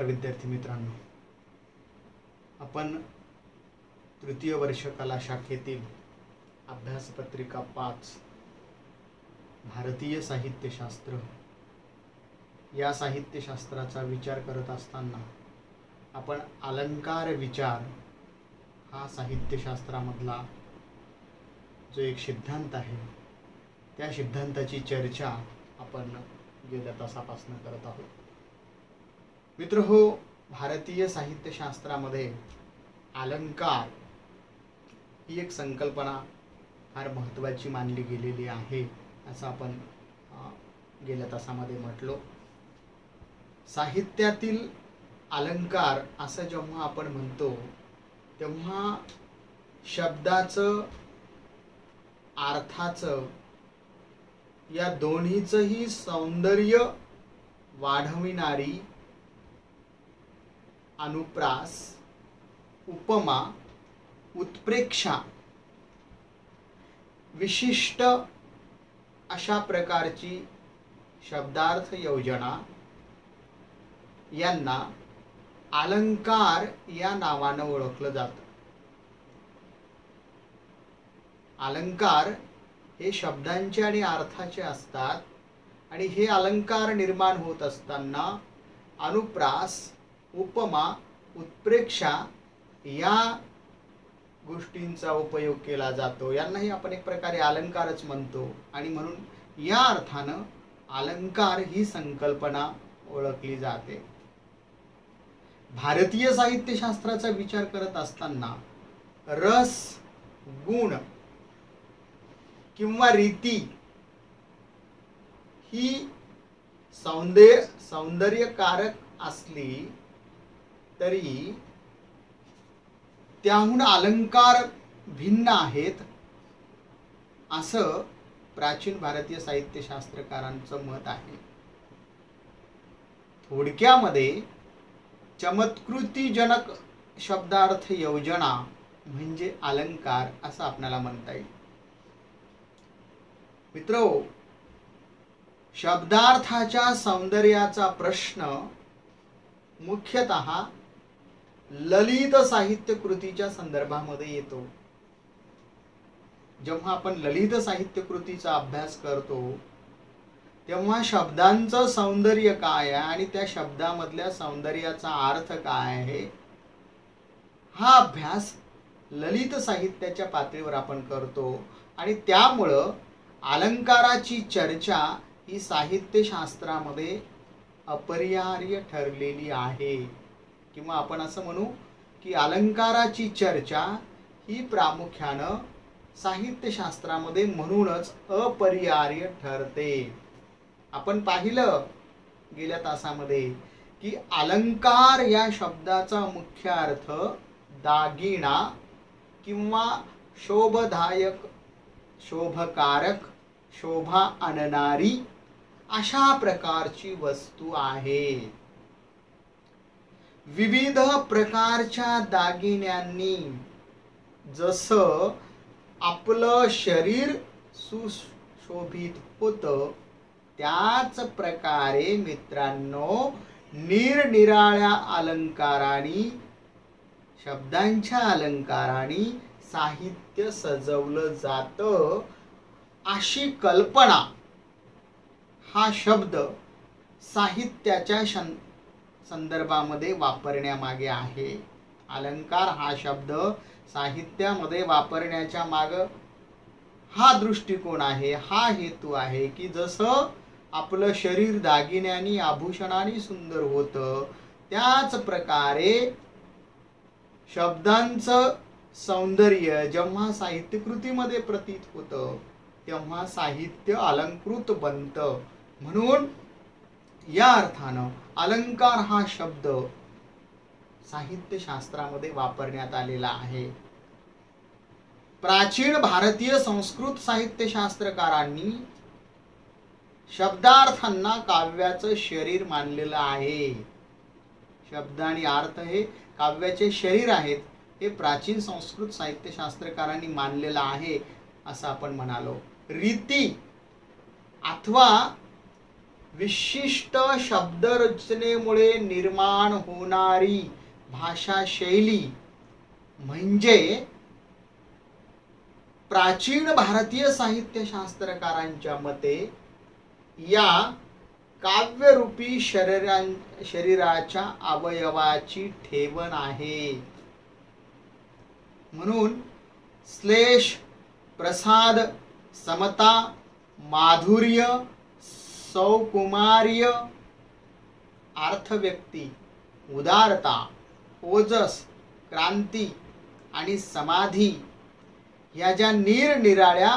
विद्यार्थी मित्रांनो, आपण तृतीय वर्ष कला शाखेतील अभ्यासपत्रिका 5 भारतीय साहित्यशास्त्र या साहित्यशास्त्राचा विचार करत असताना आपण अलंकार विचार हा साहित्यशास्त्रामधला जो एक सिद्धांत आहे त्या सिद्धांताची चर्चा आपण गेल्या तासापासून करत आहोत। मित्रहो, भारतीय साहित्यशास्त्रामध्ये अलंकार ही एक संकल्पना फार महत्त्वाची मानली गेलेली आहे असं आपण गेल्या तासामध्ये म्हटलो। साहित्यातील अलंकार असं जेव्हा आपण म्हणतो तेव्हा शब्दाचं अर्थाचं या दोन्हीचंही सौंदर्य वाढविणारी अनुप्रास, उपमा, उत्प्रेक्षा विशिष्ट अशा प्रकारची शब्दार्थ योजना यांना अलंकार या नावानं ओळखलं जातं। अलंकार हे शब्दांचे आणि अर्थाचे असतात आणि हे अलंकार निर्माण होत असताना अनुप्रास, उपमा, उत्प्रेक्षा या गोष्टींचा उपयोग केला जातो। यांनाही आपण एक प्रकारे अलंकारच म्हणतो आणि म्हणून या अर्थानं अलंकार ही संकल्पना ओळखली जाते। भारतीय साहित्यशास्त्राचा विचार करत असताना रस, गुण किंवा रीती ही सौंदर्यकारक असली तरी त्याहून अलंकार भिन्न आहेत असं प्राचीन भारतीय साहित्यशास्त्रकारांचं मत आहे। थोडक्यामध्ये चमत्कृतीजनक शब्दार्थ योजना म्हणजे अलंकार असं आपल्याला म्हणता येईल। मित्रो, शब्दार्थाच्या सौंदर्याचा प्रश्न मुख्यतः ललित साहित्य कृतीच्या संदर्भामध्ये येतो। जेव्हा आपण ललित साहित्य कृतीचा अभ्यास करतो तेव्हा शब्दांचं सौंदर्य काय आहे आणि त्या शब्दामधल्या सौंदर्याचा अर्थ काय आहे हा अभ्यास ललित साहित्याच्या पातळीवर आपण करतो आणि त्यामुळं अलंकाराची चर्चा ही साहित्यशास्त्रामध्ये अपरिहार्य ठरलेली आहे किंवा आपण असं म्हणू की अलंकाराची चर्चा ही प्रामुख्यानं साहित्यशास्त्रामध्ये म्हणूनच अपरिहार्य ठरते। आपण पाहिलं गेल्या तासामध्ये की अलंकार या शब्दाचा मुख्य अर्थ दागिना किंवा शोभदायक, शोभकारक, शोभा आणणारी अशा प्रकारची वस्तू आहे। विविध प्रकारच्या दागिन्यांनी जसं आपलं शरीर सुशोभित होतं त्याच प्रकारे मित्रांनो निरनिराळ्या अलंकारांनी, शब्दांच्या अलंकारांनी साहित्य सजवलं जातं अशी कल्पना हा शब्द साहित्याच्या संदर्भामध्ये वापरण्यामागे आहे। अलंकार हा शब्द साहित्यामध्ये वापरण्याच्या माग हा दृष्टिकोन आहे, हा हेतू आहे की जसं आपलं शरीर दागिन्यांनी, आभूषणांनी सुंदर होतं त्याच प्रकारे शब्दांचं सौंदर्य जेव्हा साहित्यकृतीमध्ये प्रतीत होतं तेव्हा साहित्य अलंकृत बनतं। म्हणून या अर्थानं अलंकार हा शब्द साहित्यशास्त्रामध्ये वापरण्यात आलेला आहे। प्राचीन भारतीय संस्कृत साहित्यशास्त्रकारांनी शब्दार्थांना काव्याचं शरीर मानलेलं आहे। शब्द आणि अर्थ हे काव्याचे शरीर आहेत हे प्राचीन संस्कृत साहित्यशास्त्रकारांनी मानलेलं आहे असं आपण म्हणालो। रीती अथवा विशिष्ट शब्दरचनेमुळे निर्माण होणारी भाषा शैली म्हणजे प्राचीन भारतीय साहित्यशास्त्रकारांच्या मते या काव्यरूपी शरीराच्या अवयवाची ठेवण आहे. म्हणून श्लेष, प्रसाद, समता, माधुर्य, सौकुमार्य, अर्थव्यक्ती, उदारता, ओजस, क्रांती आणि समाधी ह्या ज्या निरनिराळ्या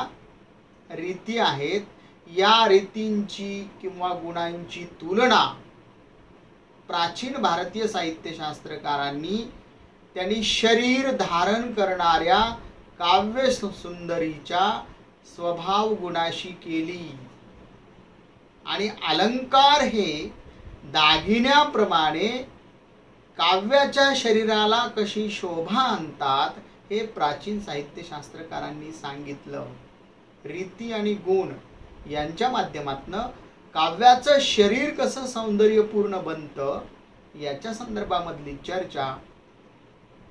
रीती आहेत, या रीतींची किंवा गुणांची तुलना प्राचीन भारतीय साहित्यशास्त्रकारांनी त्यांनी शरीर धारण करणाऱ्या काव्य सुंदरीच्या स्वभाव गुणाशी केली. आणि अलंकार हे दागिन्याप्रमाणे काव्याच्या शरीराला कशी शोभा आणतात हे प्राचीन साहित्यशास्त्रकारांनी सांगितलं. रीती आणि गुण यांच्या माध्यमातून काव्याचं शरीर कसं सौंदर्यपूर्ण बनतं याच्या संदर्भामधली चर्चा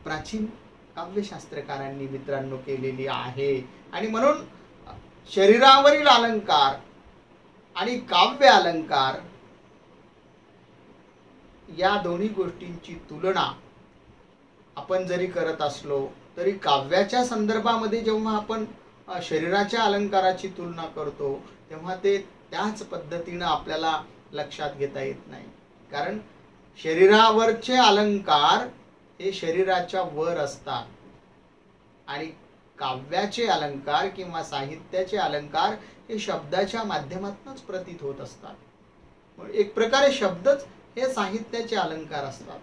प्राचीन काव्यशास्त्रकारांनी मित्रांनो केलेली आहे. आणि म्हणून शरीरावरील अलंकार आणि काव्य अलंकार या दोन्ही गोष्टींची तुलना आपण जरी करत असलो तरी काव्याच्या संदर्भामध्ये जेव्हा आपण शरीराच्या अलंकाराची तुलना करतो तेव्हा ते त्याच पद्धतीनं आपल्याला लक्षात घेता येत नाही. कारण शरीरावरचे अलंकार हे शरीराच्या वर असतात आणि काव्याचे अलंकार किंवा साहित्याचे अलंकार हे शब्दाच्या माध्यमातूनच प्रतीत होत असतात. एक प्रकारे शब्दच हे साहित्याचे अलंकार असतात.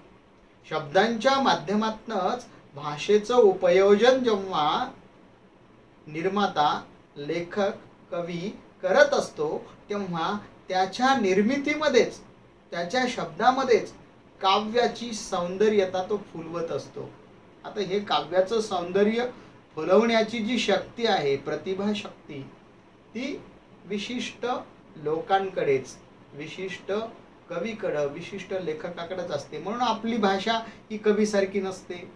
शब्दांच्या माध्यमातूनच भाषेचं उपयोजन जेव्हा निर्माता, लेखक, कवी करत असतो तेव्हा त्याच्या निर्मितीमध्येच, त्याच्या शब्दामध्येच काव्याची सौंदर्यता तो फुलवत असतो. आता हे काव्याचं सौंदर्य फुलवण्याची जी शक्ती आहे, प्रतिभा शक्ती, ती विशिष्ट लोकांकडेच, विशिष्ट कवीकडं, विशिष्ट लेखकाकडेच असते. म्हणून आपली भाषा ही कवीसारखी नसते,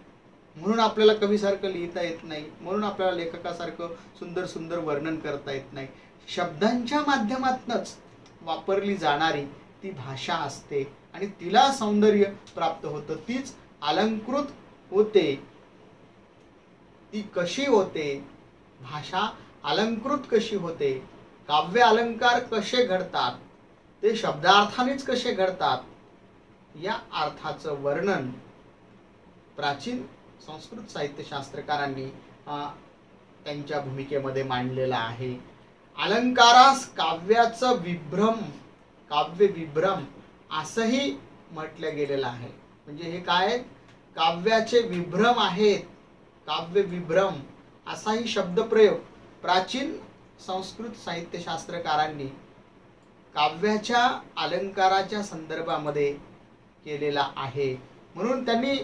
म्हणून आपल्याला कवीसारखं लिहिता येत नाही, म्हणून आपल्याला लेखकासारखं सुंदर सुंदर वर्णन करता येत नाही. शब्दांच्या माध्यमातूनच वापरली जाणारी ती भाषा असते आणि तिला सौंदर्य प्राप्त होतं, तीच अलंकृत होते. ती कशी होते, भाषा अलंकृत कशी होते, काव्य अलंकार कसे घडतात, ते शब्दार्थानेच कसे घडतात, या अर्थाचं वर्णन प्राचीन संस्कृत साहित्यशास्त्रकारांनी त्यांच्या भूमिकेमध्ये मांडलेलं आहे. अलंकारास काव्याचं विभ्रम, काव्य विभ्रम असंही म्हटलं गेलेलं आहे. म्हणजे हे काय, काव्याचे विभ्रम आहेत, काव्य विभ्रम असाही शब्दप्रयोग प्राचीन संस्कृत साहित्यशास्त्रकारांनी काव्याच्या अलंकाराच्या संदर्भामध्ये केलेला आहे. म्हणून त्यांनी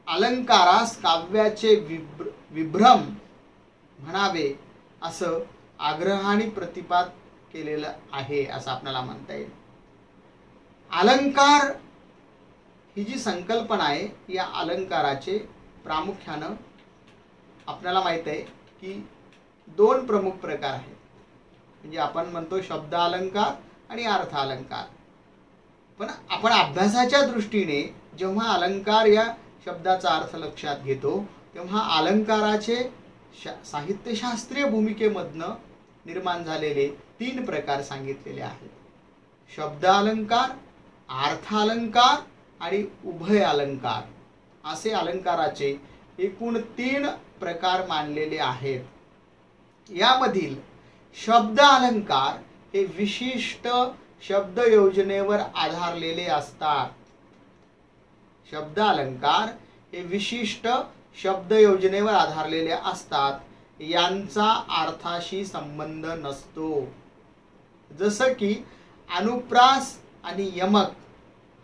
अलंकारास काव्याचे विभ्रम म्हणावे असं आग्रहाने प्रतिपाद केलेलं आहे असं आपल्याला म्हणता येईल. अलंकार ही जी संकल्पना आहे, या अलंकाराचे प्रामुख्यानं आपल्याला माहित आहे की दोन प्रमुख प्रकार आहेत. म्हणजे आपण म्हणतो शब्द अलंकार आणि अर्थ अलंकार. पण आपण अभ्यासाच्या दृष्टीने जेव्हा अलंकार या शब्दाचा अर्थ लक्षात घेतो तेव्हा अलंकाराचे साहित्यशास्त्रीय भूमिकेमधनं निर्माण झालेले तीन प्रकार सांगितलेले आहेत. शब्द अलंकार, अर्थ अलंकार आणि उभय अलंकार असे अलंकाराचे एकूण 3 प्रकार मानलेले आहेत. यामधील शब्द अलंकार हे विशिष्ट शब्द योजनेवर आधारलेले असतात. शब्द अलंकार हे विशिष्ट शब्द योजनेवर आधारलेले असतात, यांचा अर्थाशी संबंध नसतो. जसं की अनुप्रास आणि यमक,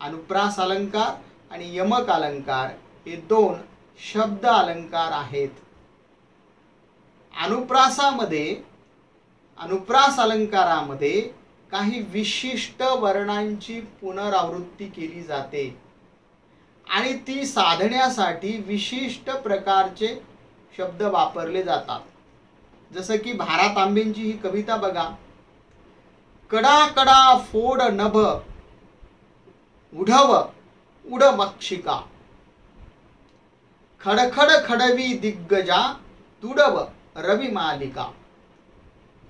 अनुप्रास अलंकार आणि यमक अलंकार हे 2 शब्द अलंकार आहेत. अनुप्रासामध्ये अनुप्रास अलंकारामध्ये काही विशिष्ट वर्णांची पुनरावृत्ती केली जाते आणि ती साधण्यासाठी विशिष्ट प्रकारचे शब्द वापरले जातात. जसं की भा. रा. तांबेंची ही कविता बघा. कडा कडा फोड नभ उढव उड मक्षिका, खडखड खडवी दिग्गजा तुडव रवी मालिका,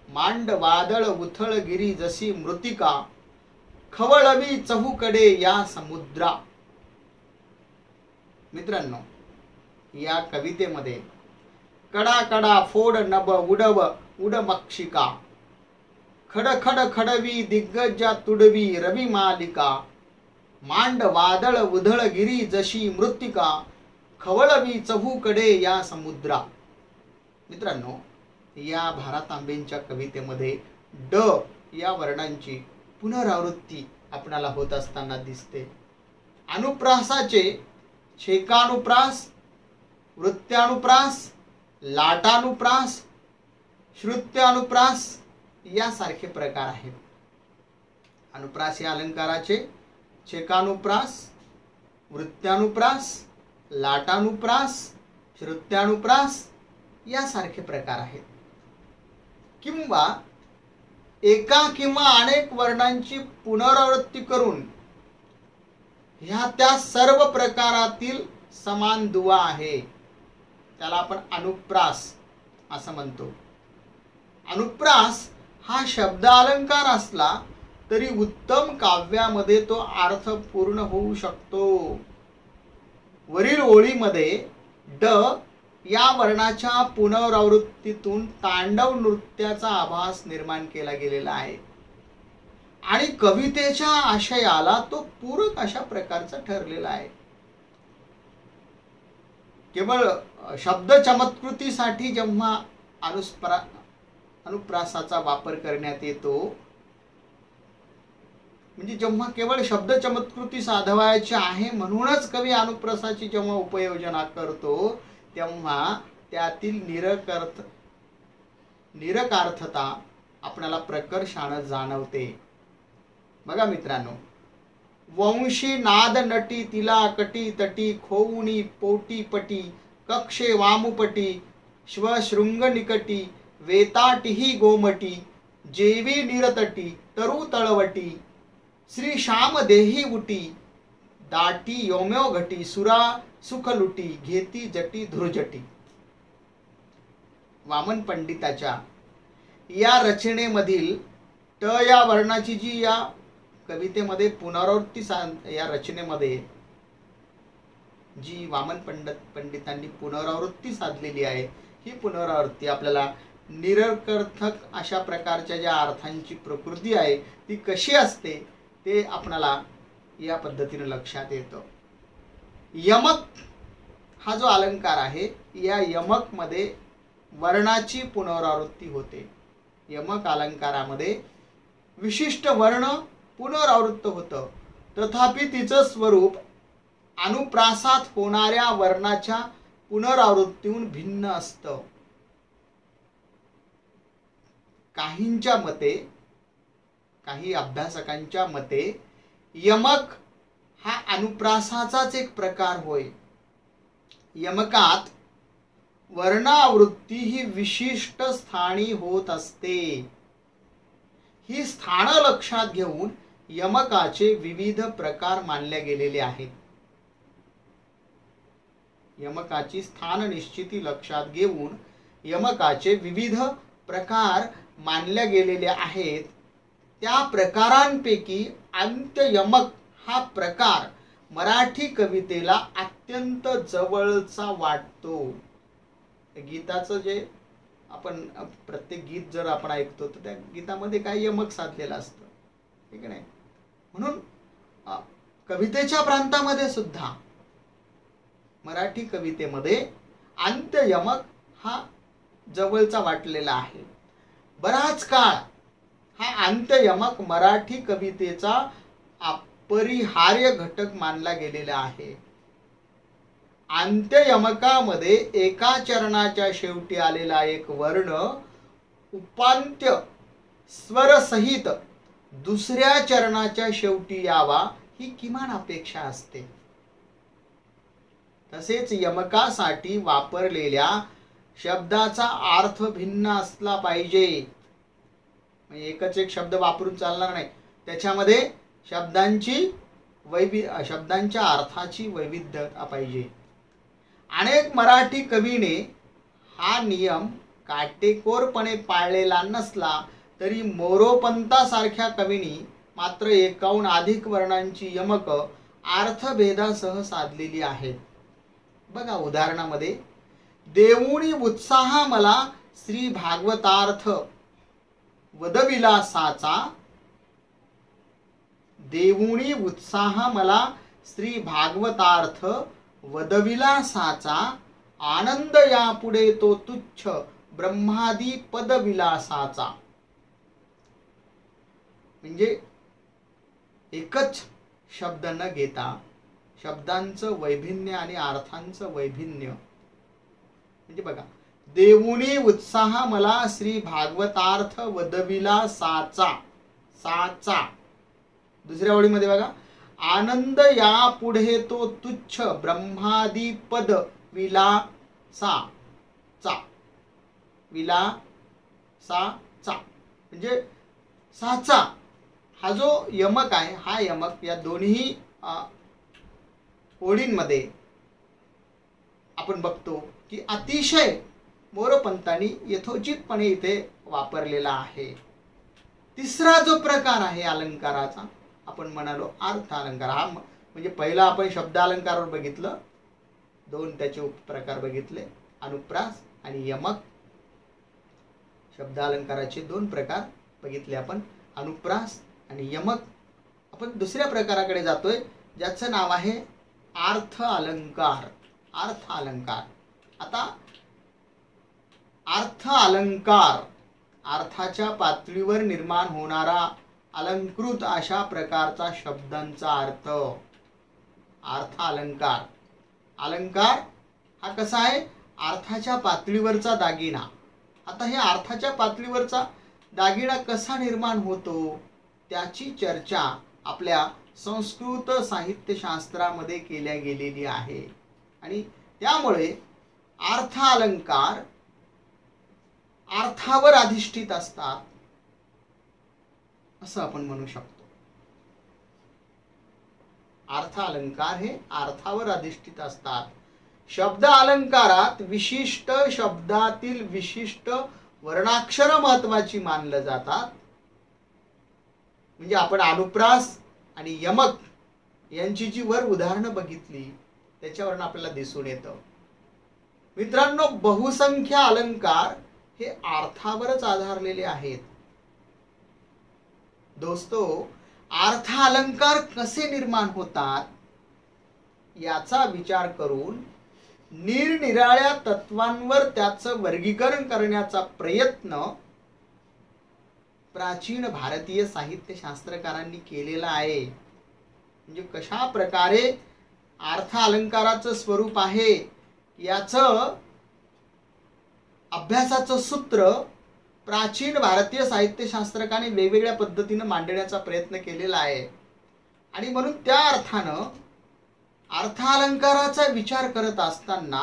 मांड वादळ उथळ गिरी जशी मृतिका, खवळवी चहूकडे या समुद्रा. मित्रांनो, या कवितेमध्ये कडा कडा फोड नभ उडव उड मक्षिका, खडखड खडवी दिग्गजा तुडवी रवी मालिका, मांड वादळ उधळ गिरी जशी मृत्तिका, खवळवी चहूकडे या समुद्रा. मित्रांनो, या भा. रा. तांबेंच्या कवितेमध्ये ड या वर्णांची पुनरावृत्ती आपणाला होत असताना दिसते. अनुप्रासाचे छेकानुप्रास, वृत्त्यानुप्रास, लाटानुप्रास, श्रुत्यानुप्रास यासारखे प्रकार आहेत. अनुप्रास या अलंकाराचे छेकानुप्रास, वृत्त्यानुप्रास, लाटानुप्रास, श्रुत्यानुप्रास यासारखे प्रकार आहेत. किंवा एका किंवा अनेक वर्णांची पुनरावृत्ती करून ह्या त्या सर्व प्रकारातील समान दुवा आहे, त्याला आपण अनुप्रास असं म्हणतो. अनुप्रास हा शब्द अलंकार असला तरी उत्तम काव्यामध्ये तो अर्थ पूर्ण होऊ शकतो. वरील ओळीमध्ये ड या वर्णाच्या पुनरावृत्तीतून तांडव नृत्याचा आभास निर्माण केला गेलेला आहे आणि कवितेच्या आशयाला तो पूरक अशा प्रकारचा ठरलेला आहे. केवळ शब्द चमत्कृतीसाठी जेव्हा अनुप्रासाचा वापर करण्यात येतो, म्हणजे जेव्हा केवळ शब्द चमत्कृती साधवायची आहे म्हणूनच कवी अनुप्रासाची जेव्हा उपयोजना करतो, तेव्हा त्यातील निरकार्थता आपल्याला प्रकर्षाने जाणवते. बघा मित्रांनो, वंशी नाद नटी तिला कटी तटी, खोऊनी पोटी पटी, कक्षे वामुपटी, श्वशृंग निकटी, वेताटिही गोमटी, जेवी निरतटी, तरु तळवटी, श्री श्याम देही उटी, दाटी योम्यो घटी, सुरा सुखलुटी, घेती जटी धुरजटी. वामन पंडिताच्या या रचनेमधील ट या वर्णाची जी या कवितेमध्ये पुनरावृत्ती या रचनेमध्ये जी वामन पंडितांनी पुनरावृत्ती साधलेली आहे, ही पुनरावृत्ती आपल्याला निरर्थक अशा प्रकारच्या ज्या अर्थांची प्रकृती आहे ती कशी असते ते आपल्याला या पद्धतीने लक्षात येतं. यमक हा जो अलंकार आहे, या यमक मध्ये वर्णाची पुनरावृत्ती होते. यमक अलंकारामध्ये विशिष्ट वर्ण पुनरावृत्त होतं, तथापि तिचं स्वरूप अनुप्रासात होणाऱ्या वर्णाच्या पुनरावृत्तीहून भिन्न असतं. काहींच्या मते, काही अभ्यासकांच्या मते यमक हा अनुप्रासाचाच एक प्रकार होय. यमकात वर्णावृत्ती ही विशिष्ट स्थानी होत असते. ही स्थान लक्षात घेऊन यमकाचे विविध प्रकार मानले गेलेले आहेत. यमकाची स्थान निश्चिती लक्षात घेऊन यमकाचे विविध प्रकार मानले गेलेले आहेत. त्या प्रकारांपैकी अंत्ययमक हा प्रकार मराठी कवितेला अत्यंत जवळचा वाटतो. गीताचं जे आपण प्रत्येक गीत जर आपण ऐकतो तर त्या गीतामध्ये काही यमक साधलेलं असतं, ठीक आहे. म्हणून कवितेच्या प्रांतामध्ये सुद्धा मराठी कवितेमध्ये अंत्ययमक हा जवळचा वाटलेला आहे. बराच काळ हा अंत्ययमक मराठी कवितेचा अपरिहार्य घटक मानला गेलेला आहे. अंत्ययमकामध्ये एका चरणाच्या शेवटी आलेला एक वर्ण उपांत्य स्वरसहित दुसऱ्या चरणाच्या शेवटी यावा ही किमान अपेक्षा असते. तसेच यमकासाठी वापरलेल्या शब्दाचा अर्थ भिन्न असला पाहिजे. म्हणजे एकच एक शब्द वापरून चालणार नाही, त्याच्यामध्ये शब्दांच्या अर्थाची वैविध्यता पाहिजे. अनेक मराठी कवीने हा नियम काटेकोरपणे पाळलेला नसला तरी मोरोपंतासारख्या कवींनी मात्र 51 अधिक वर्णांची यमक अर्थभेदासह साधलेली आहेत. बघा उदाहरणामध्ये, देऊणी उत्साह मला श्री भागवतार्थ वदविलासाचा, देऊणी उत्साह मला श्री भागवतार्थ वदविलासाचा, आनंद यापुढे तो तुच्छ ब्रह्मादी पदविलासाचा. म्हणजे एकच शब्द न घेता शब्दांचं वैभिन्य आणि अर्थांचं वैभिन्य. म्हणजे बघा, देऊणी उत्साह मला श्री भागवतार्थ वदविलासाचा, साचा. दुसऱ्या ओळीमध्ये बघा, आनंद यापुढे तो तुच्छ ब्रह्मादी पद विलासाचा, विलासाचा. म्हणजे साचा हा जो यमक आहे, हा यमक या दोन्ही ओळींमध्ये आपण बघतो की अतिशय मोरोपंतांनी यथोचितपणे इथे वापरलेला आहे. तिसरा जो प्रकार आहे अलंकाराचा, आपण म्हणालो अर्थ अलंकार. हा म्हणजे पहिला आपण शब्द अलंकारावर बघितलं, 2 त्याचे उपप्रकार बघितले, अनुप्रास आणि यमक. शब्द अलंकाराचे 2 प्रकार बघितले आपण, अनुप्रास आणि यमक. आपण दुसऱ्या प्रकाराकडे जातोय ज्याचं नाव आहे अर्थ अलंकार. अर्थ अलंकार. आता अर्थ अलंकार, अर्थाच्या पातळीवर निर्माण होणारा अलंकृत अशा प्रकारचा शब्दांचा अर्थ. अर्थ अलंकार. अलंकार हा कसा आहे, अर्थाच्या पातळीवरचा दागिना. आता हे अर्थाच्या पातळीवरचा दागिना कसा निर्माण होतो त्याची चर्चा आपल्या संस्कृत साहित्यशास्त्रामध्ये केल्या गेलेली आहे. आणि त्यामुळे अर्थ अलंकार अर्थावर अधिष्ठित असतात असं आपण म्हणू शकतो. अर्थ अलंकार हे अर्थावर अधिष्ठित असतात. शब्द अलंकारात विशिष्ट शब्दातील विशिष्ट वर्णाक्षर महत्वाची मानलं जातात. म्हणजे आपण अनुप्रास आणि यमक यांची जी वर उदाहरणं बघितली त्याच्यावरून आपल्याला दिसून येतं. मित्रांनो, बहुसंख्य अलंकार हे अर्थावरच आधारलेले आहेत. दोस्तो, अर्थ अलंकार कसे निर्माण होतात याचा विचार करून निरनिराळ्या तत्वांवर त्याचं वर्गीकरण करण्याचा प्रयत्न प्राचीन भारतीय साहित्यशास्त्रकारांनी केलेला आहे. म्हणजे कशा प्रकारे अर्थ अलंकाराचं स्वरूप आहे याचं अभ्यासाचं सूत्र प्राचीन भारतीय साहित्यशास्त्रकाने वेगवेगळ्या पद्धतीने मांडण्याचा प्रयत्न केलेला आहे. आणि म्हणून त्या अर्थानं अर्थ अलंकाराचा विचार करत असताना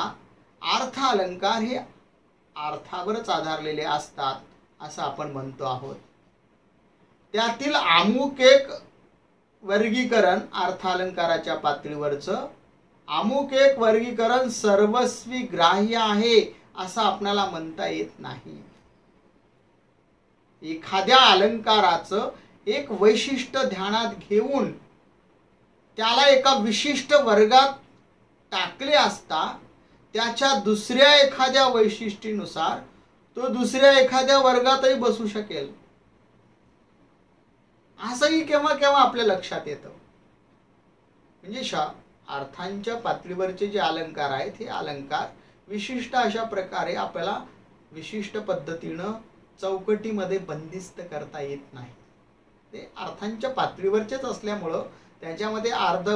अर्थ अलंकार हे अर्थावरच आधारलेले असतात असं आपण म्हणतो आहोत. त्यातील अमुक एक वर्गीकरण अर्थ अलंकाराच्या पातळीवरचं अमुक एक वर्गीकरण सर्वस्वी ग्राह्य आहे असं आपल्याला म्हणता येत नाही. एखाद्या अलंकाराचं एक वैशिष्ट्य ध्यानात घेऊन त्याला एका विशिष्ट वर्गात टाकले असता त्याच्या दुसऱ्या एखाद्या वैशिष्ट्यानुसार तो दुसऱ्या एखाद्या वर्गातही बसू शकेल असंही केव्हा केव्हा आपल्या लक्षात येतं. म्हणजे अर्थांच्या पातळीवरचे जे अलंकार आहेत हे अलंकार विशिष्ट अशा प्रकारे आपल्याला विशिष्ट पद्धतीनं चौकटीमध्ये बंदिस्त करता येत नाही. ते अर्थांच्या पातळीवरचेच असल्यामुळं त्याच्यामध्ये अर्थ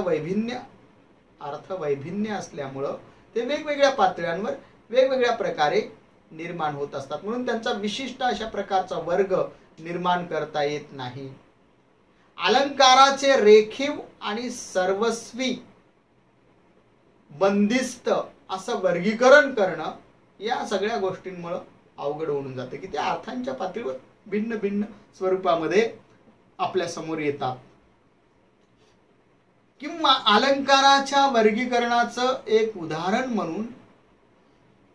वैभिन्य असल्यामुळं ते वेगवेगळ्या पातळ्यांवर वेगवेगळ्या प्रकारे निर्माण होत असतात, म्हणून त्यांचा विशिष्ट अशा प्रकारचा वर्ग निर्माण करता येत नाही. अलंकाराचे रेखीव आणि सर्वस्वी बंदिस्त असं वर्गीकरण करणं या सगळ्या गोष्टींमुळे अवघड होऊन जातं की त्या अर्थांच्या पातळीवर भिन्न भिन्न स्वरूपामध्ये आपल्या समोर येतात. किंवा अलंकाराच्या वर्गीकरणाचं एक उदाहरण म्हणून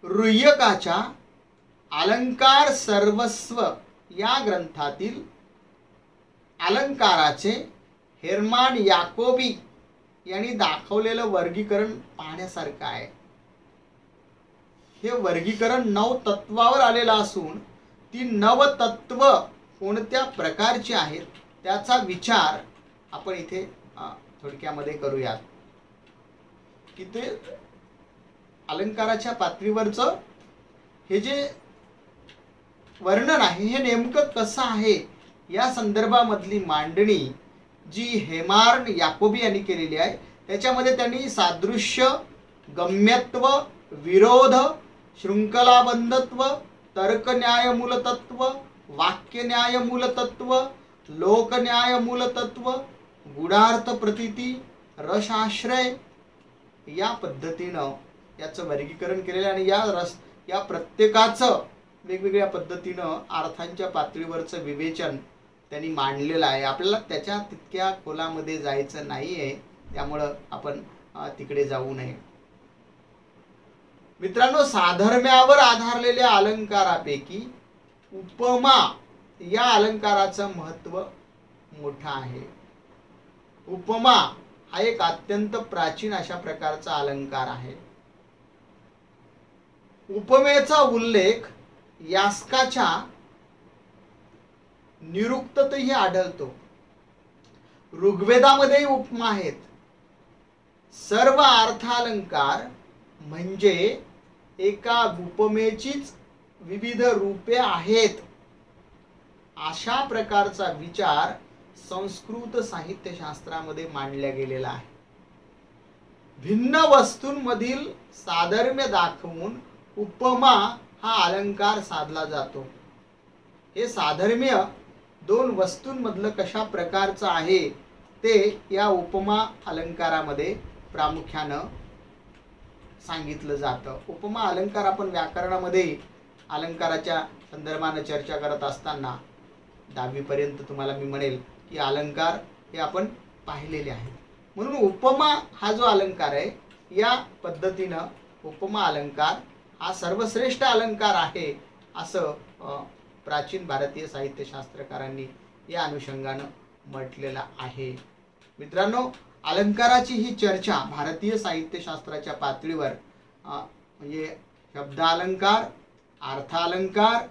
रुय्यकाच्या अलंकार सर्वस्व या ग्रंथातील अलंकाराचे हेर्मान याकोबी यांनी दाखवलेलं वर्गीकरण पाहण्यासारखं आहे. हे वर्गीकरण 9 तत्वावर आलेलं असून ती 9 तत्व कोणत्या प्रकारची आहेत त्याचा विचार आपण इथे थोडक्यामध्ये करूयात. की ते अलंकाराच्या पातळीवरचं हे जे वर्णन आहे हे नेमकं कसं आहे या संदर्भामधली मांडणी जी हेर्मान याकोबी यांनी केलेली आहे. त्याच्यामध्ये त्यांनी सादृश्य, गम्यत्व, विरोध, शृंखलाबंधत्व, तर्कन्याय मूलतत्व, वाक्यन्याय मूलतत्व, लोकन्याय मूलतत्व, गुढार्थ प्रतीती, रसाश्रय या पद्धतीनं याचं वर्गीकरण केलेलं आहे. आणि या प्रत्येकाचं वेगवेगळ्या पद्धतीनं अर्थांच्या पातळीवरचं विवेचन त्यांनी मांडलेलं आहे. आपल्याला त्याच्या तितक्या खोलामध्ये जायचं नाही आहे, त्यामुळं आपण तिकडे जाऊ नये. मित्रांनो, साधर्म्यावर आधारलेल्या अलंकारापैकी उपमा या अलंकाराचं महत्त्व मोठं आहे. उपमा हा एक अत्यंत प्राचीन अशा प्रकारचा अलंकार आहे. उपमेचा उल्लेख यास्काच्या निरुक्ततही आढळतो. ऋग्वेदामध्येही उपमा आहेत. सर्व अर्थालंकार म्हणजे एका उपमेचीच विविध रूपे आहेत अशा प्रकारचा विचार संस्कृत साहित्यशास्त्रामध्ये मांडला गेलेला आहे. भिन्न वस्तूंमधील साधर्म्य दाखवून उपमा हा अलंकार साधला जातो. हे साधर्म्य 2 वस्तूंमधलं कशा प्रकारचं आहे ते या उपमा अलंकारामध्ये प्रामुख्यानं सांगितलं जातं. उपमा अलंकार आपण व्याकरणामध्ये अलंकाराच्या संदर्भाने चर्चा करत असताना 10वी पर्यंत तुम्हाला मी म्हणेल की अलंकार हे आपण पाहिलेले आहेत. म्हणून उपमा हा जो अलंकार आहे या पद्धतीनं उपमा अलंकार हा सर्वश्रेष्ठ अलंकार आहे असं प्राचीन भारतीय साहित्यशास्त्रकारांनी या अनुषंगानं म्हटलेलं आहे. मित्रांनो, अलंकाराची ही चर्चा भारतीय साहित्यशास्त्राच्या पातळीवर म्हणजे शब्द अलंकार, अर्थ अलंकार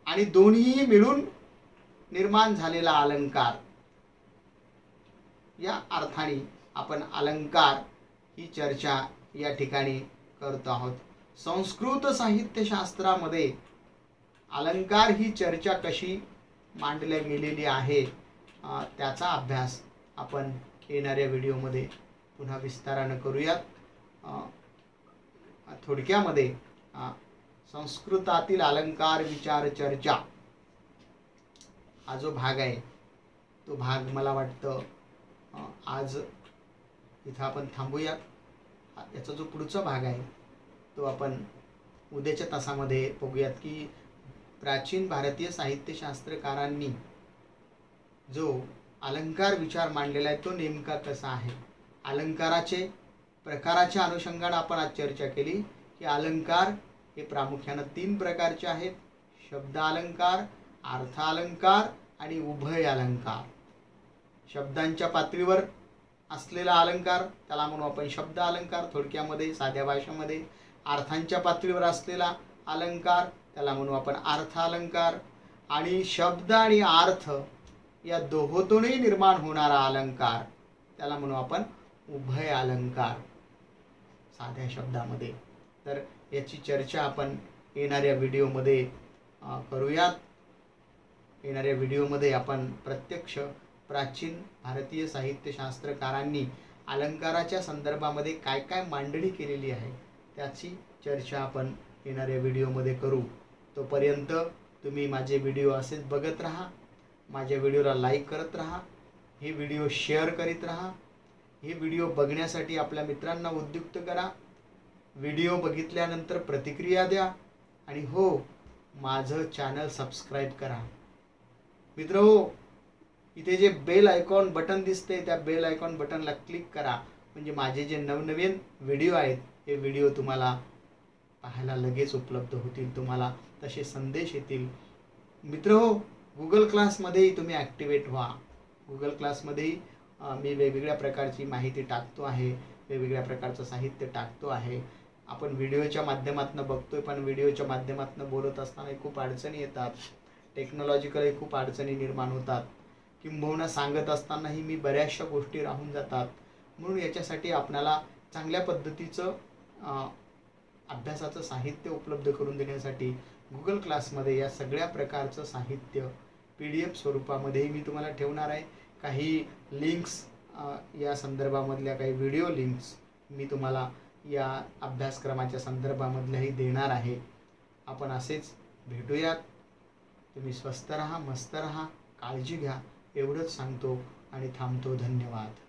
आणि दोन्ही मिळून निर्माण झालेला अलंकार या अर्थाने आपण अलंकार ही चर्चा या ठिकाणी करतो आहोत. संस्कृत साहित्यशास्त्रामध्ये अलंकार ही चर्चा कशी मांडल्या गेलेली आहे त्याचा अभ्यास आपण येणाऱ्या व्हिडिओमध्ये पुन्हा विस्तारानं करूयात. थोडक्यामध्ये संस्कृतातील अलंकार विचार चर्चा हा जो भाग आहे तो भाग मला वाटतं आज इथं आपण थांबूयात. याचा जो पुढचा भाग आहे तो आपण उद्याच्या तासामध्ये बघूयात की प्राचीन भारतीय साहित्यशास्त्रकारांनी जो अलंकार विचार मांडलेला आहे तो नेमका कसा आहे. अलंकाराचे प्रकाराच्या अनुषंगाने आपण आज चर्चा केली की अलंकार हे प्रामुख्याने 3 प्रकारचे आहेत. शब्द अलंकार, अर्थ अलंकार आणि उभय अलंकार. शब्दांच्या पातळीवर असलेला अलंकार त्याला म्हणू आपण शब्द अलंकार थोडक्यामध्ये साध्या भाषेमध्ये. अर्थांच्या पातळीवर असलेला अलंकार त्याला म्हणू आपण अर्थ अलंकार. आणि शब्द आणि अर्थ या दोहोतूनही निर्माण होणारा अलंकार त्याला म्हणू आपण उभय अलंकार साध्या शब्दामध्ये. तर याची चर्चा आपण येणाऱ्या व्हिडिओमध्ये करूयात. येणाऱ्या व्हिडिओमध्ये आपण प्रत्यक्ष प्राचीन भारतीय साहित्यशास्त्रकारांनी अलंकाराच्या संदर्भामध्ये काय काय मांडणी केलेली आहे त्याची चर्चा आपण येणाऱ्या व्हिडिओमध्ये करू. तोपर्यंत तुम्ही माझे व्हिडिओ असेच बघत राहा, माझ्या व्हिडिओला लाईक करत राहा, हे व्हिडिओ शेअर करीत राहा, हे व्हिडिओ बघण्यासाठी आपल्या मित्रांना उद्युक्त करा. व्हिडिओ बघितल्यानंतर प्रतिक्रिया द्या आणि हो, माझं चॅनल सबस्क्राईब करा. मित्रहो, इथे जे बेल आयकॉन बटन दिसते त्या बेल आयकॉन बटनला क्लिक करा, म्हणजे माझे जे नवनवीन व्हिडिओ आहेत हे व्हिडिओ तुम्हाला पाहायला लगेच उपलब्ध होतील, तुम्हाला तसे संदेश येतील. मित्रहो, गुगल क्लासमध्येही तुम्ही ॲक्टिवेट व्हा. गुगल क्लासमध्येही मी वेगवेगळ्या प्रकारची माहिती टाकतो आहे, वेगवेगळ्या प्रकारचं साहित्य टाकतो आहे. आपण व्हिडिओच्या माध्यमातून बघतोय, पण व्हिडिओच्या माध्यमातून बोलत असताना खूप अडचणी येतात, टेक्नॉलॉजिकली खूप अडचणी निर्माण होतात, किंबहुना सांगत असतानाही मी बऱ्याचशा गोष्टी राहून जातात. म्हणून याच्यासाठी आपल्याला चांगल्या पद्धतीचं अभ्यासाचं साहित्य उपलब्ध करून देण्यासाठी गुगल क्लासमध्ये या सगळ्या प्रकारचं साहित्य PDF स्वरूपामध्येही मी तुम्हाला ठेवणार आहे. काही लिंक्स, या संदर्भामधल्या काही व्हिडिओ लिंक्स मी तुम्हाला या अभ्यासक्रमाच्या संदर्भामधल्याही देणार आहे. आपण असेच भेटूयात. तुम्ही स्वस्थ राहा, मस्त राहा, काळजी घ्या, एवढंच सांगतो आणि थांबतो. धन्यवाद.